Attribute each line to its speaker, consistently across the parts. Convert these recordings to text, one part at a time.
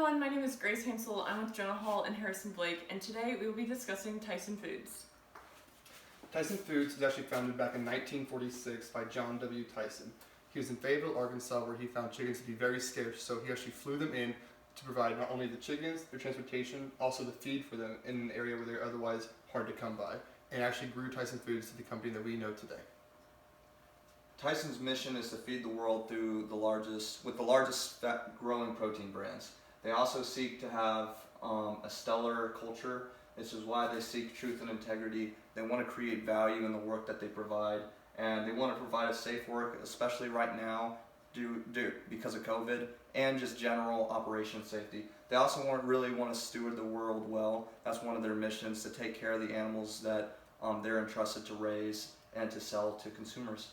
Speaker 1: everyone, my name is Grace Hansel. I'm with Jonah Hall and Harrison Blake, and today we will be discussing Tyson Foods.
Speaker 2: Tyson Foods was actually founded back in 1946 by John W. Tyson. He was in Fayetteville, Arkansas, where he found chickens to be very scarce, so he actually flew them in to provide not only the chickens, their transportation, also the feed for them in an area where they're otherwise hard to come by, and actually grew Tyson Foods to the company that we know today.
Speaker 3: Tyson's mission is to feed the world with the largest growing protein brands. They also seek to have a stellar culture. This is why they seek truth and integrity. They want to create value in the work that they provide, and they want to provide a safe work, especially right now because of COVID and just general operation safety. They also really want to steward the world well. That's one of their missions, to take care of the animals that they're entrusted to raise and to sell to consumers.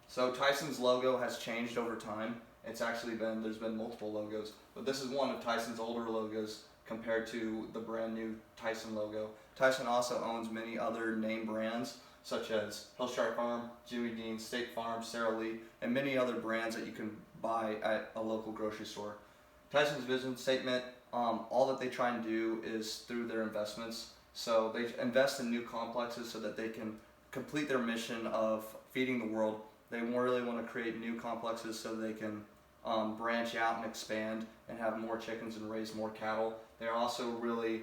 Speaker 3: So Tyson's logo has changed over time. There's been multiple logos, but this is one of Tyson's older logos compared to the brand new Tyson logo. Tyson also owns many other name brands such as Hillshire Farm, Jimmy Dean, State Farm, Sara Lee, and many other brands that you can buy at a local grocery store. Tyson's vision statement, all that they try and do is through their investments. So they invest in new complexes so that they can complete their mission of feeding the world. They really want to create new complexes so they can branch out and expand and have more chickens and raise more cattle. They're also really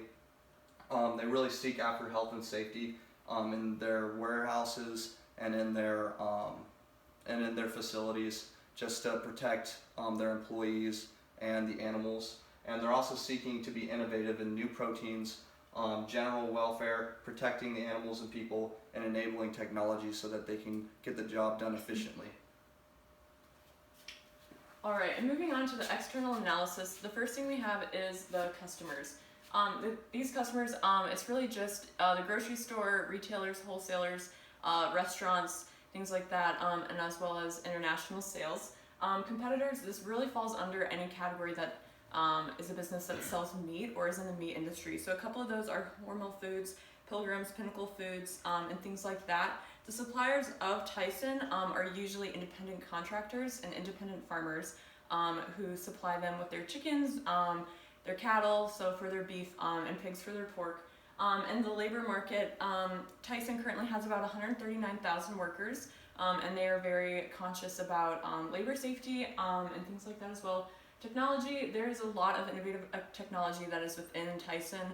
Speaker 3: seek after health and safety in their warehouses and in their facilities, just to protect their employees and the animals. And they're also seeking to be innovative in new proteins, general welfare, protecting the animals and people, and enabling technology so that they can get the job done efficiently.
Speaker 1: Alright, and moving on to the external analysis, the first thing we have is the customers. These customers, it's really just the grocery store, retailers, wholesalers, restaurants, things like that, and as well as international sales. Competitors, this really falls under any category that is a business that sells meat or is in the meat industry. So a couple of those are Hormel Foods, Pilgrims, Pinnacle Foods, and things like that. The suppliers of Tyson are usually independent contractors and independent farmers who supply them with their chickens, their cattle, so for their beef, and pigs for their pork. And the labor market, Tyson currently has about 139,000 workers, and they are very conscious about labor safety and things like that as well. Technology, there is a lot of innovative technology that is within Tyson.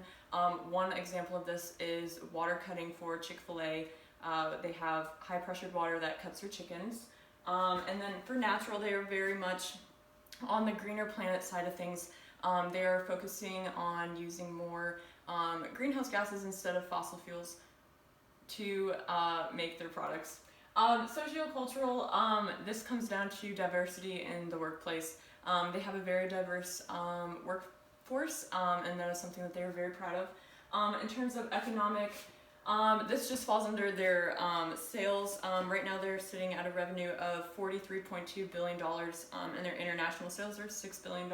Speaker 1: One example of this is water cutting for Chick-fil-A. They have high pressured water that cuts their chickens. And then for natural, they are very much on the greener planet side of things. They are focusing on using more greenhouse gases instead of fossil fuels to make their products. Sociocultural, this comes down to diversity in the workplace. They have a very diverse workforce, and that is something that they are very proud of. In terms of economic, this just falls under their sales. Right now they're sitting at a revenue of $43.2 billion, and their international sales are $6 billion.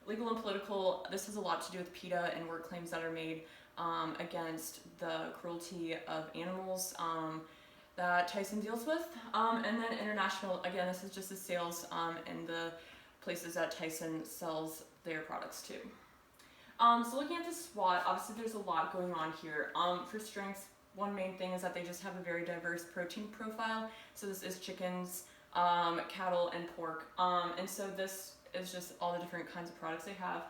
Speaker 1: Legal and political, this has a lot to do with PETA and work claims that are made against the cruelty of animals that Tyson deals with. And then international, again, this is just the sales and the places that Tyson sells their products to. So looking at the SWOT, obviously there's a lot going on here. For strengths, one main thing is that they just have a very diverse protein profile. So this is chickens, cattle, and pork. And so this is just all the different kinds of products they have.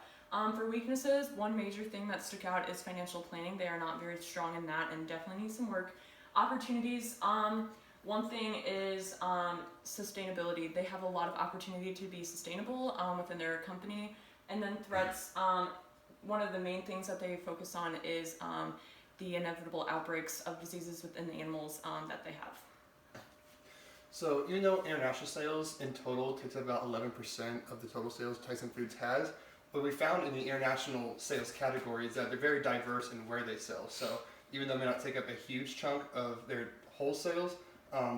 Speaker 1: For weaknesses, one major thing that stuck out is financial planning. They are not very strong in that and definitely need some work. Opportunities, one thing is sustainability. They have a lot of opportunity to be sustainable within their company. And then threats, one of the main things that they focus on is the inevitable outbreaks of diseases within the animals that they have.
Speaker 2: So even though international sales in total takes up about 11% of the total sales Tyson Foods has, what we found in the international sales category is that they're very diverse in where they sell. So even though they may not take up a huge chunk of their whole sales,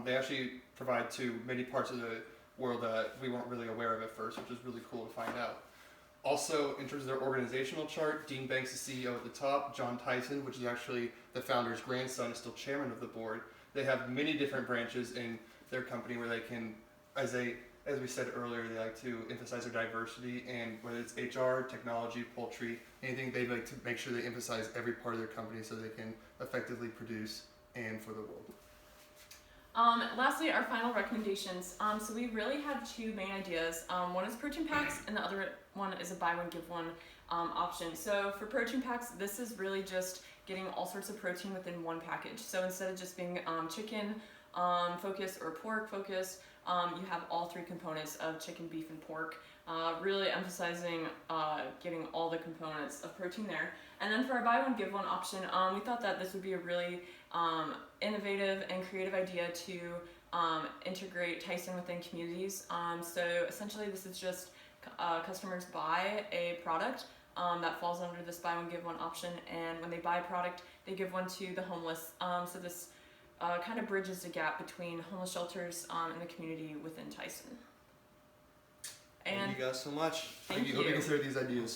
Speaker 2: they actually provide to many parts of the world that we weren't really aware of at first, which is really cool to find out. Also, in terms of their organizational chart, Dean Banks is CEO at the top. John Tyson, which is actually the founder's grandson, is still chairman of the board. They have many different branches in their company where they can, as they as we said earlier, they like to emphasize their diversity, and whether it's HR, technology, poultry, anything, they like to make sure they emphasize every part of their company so they can effectively produce and for the world.
Speaker 1: Lastly, our final recommendations. So we really had two main ideas. One is protein packs, and the other one is a buy one give one option. So for protein packs, this is really just getting all sorts of protein within one package. So instead of just being chicken focused or pork focused, you have all three components of chicken, beef, and pork. Really emphasizing getting all the components of protein there. And then for our buy one give one option, we thought that this would be a really innovative and creative idea to integrate Tyson within communities. So essentially this is just customers buy a product that falls under this buy one give one option, and when they buy a product they give one to the homeless. So this kind of bridges the gap between homeless shelters and the community within Tyson.
Speaker 3: Thank you guys so much.
Speaker 1: Thank
Speaker 2: Hope you
Speaker 1: you.
Speaker 2: consider these ideas.